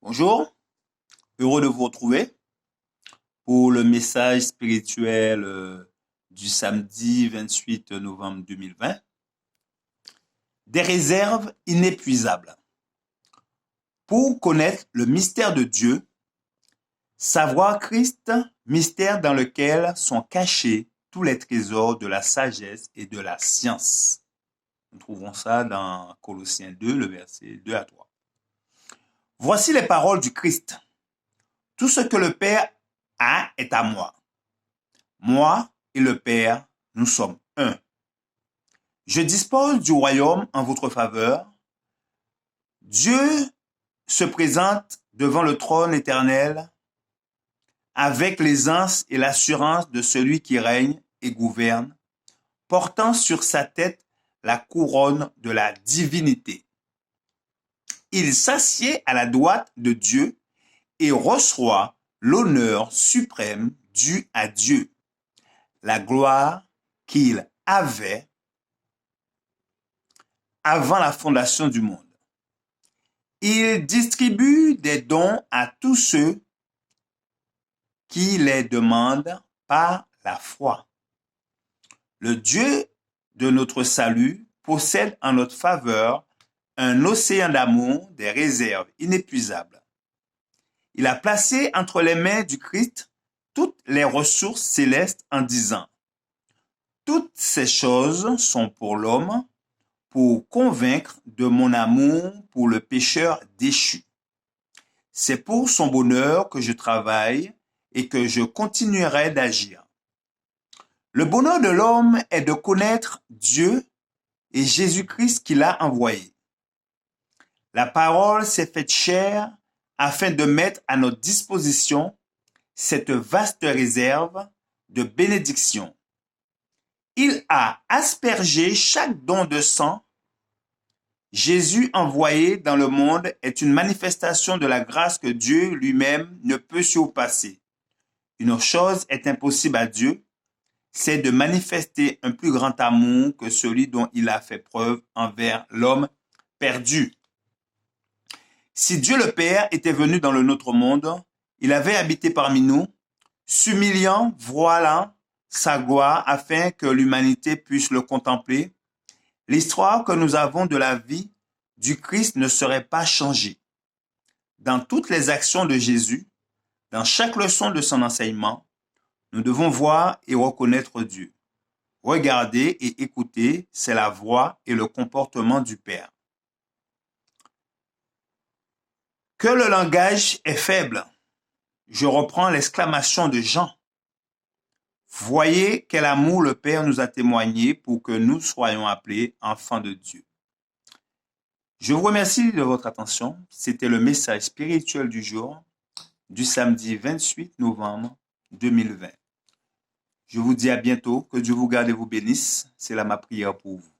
Bonjour, heureux de vous retrouver pour le message spirituel du samedi 28 novembre 2020. Des réserves inépuisables. Pour connaître le mystère de Dieu, savoir Christ, mystère dans lequel sont cachés tous les trésors de la sagesse et de la science. Nous trouvons ça dans Colossiens 2, le verset 2 à 3. Voici les paroles du Christ. Tout ce que le Père a est à moi. Moi et le Père, nous sommes un. Je dispose du royaume en votre faveur. Dieu se présente devant le trône éternel avec l'aisance et l'assurance de celui qui règne et gouverne, portant sur sa tête la couronne de la divinité. Il s'assied à la droite de Dieu et reçoit l'honneur suprême dû à Dieu, la gloire qu'il avait avant la fondation du monde. Il distribue des dons à tous ceux qui les demandent par la foi. Le Dieu de notre salut possède en notre faveur un océan d'amour, des réserves inépuisables. Il a placé entre les mains du Christ toutes les ressources célestes en disant: toutes ces choses sont pour l'homme, pour convaincre de mon amour pour le pécheur déchu. C'est pour son bonheur que je travaille et que je continuerai d'agir. Le bonheur de l'homme est de connaître Dieu et Jésus-Christ qu'il a envoyé. La parole s'est faite chair afin de mettre à notre disposition cette vaste réserve de bénédiction. Il a aspergé chaque don de sang. Jésus envoyé dans le monde est une manifestation de la grâce que Dieu lui-même ne peut surpasser. Une chose est impossible à Dieu, c'est de manifester un plus grand amour que celui dont il a fait preuve envers l'homme perdu. Si Dieu le Père était venu dans le nôtre monde, il avait habité parmi nous, s'humiliant, voilant sa gloire afin que l'humanité puisse le contempler. L'histoire que nous avons de la vie du Christ ne serait pas changée. Dans toutes les actions de Jésus, dans chaque leçon de son enseignement, nous devons voir et reconnaître Dieu. Regarder et écouter, c'est la voix et le comportement du Père. Que le langage est faible. Je reprends l'exclamation de Jean. Voyez quel amour le Père nous a témoigné pour que nous soyons appelés enfants de Dieu. Je vous remercie de votre attention. C'était le message spirituel du jour du samedi 28 novembre 2020. Je vous dis à bientôt. Que Dieu vous garde et vous bénisse. C'est là ma prière pour vous.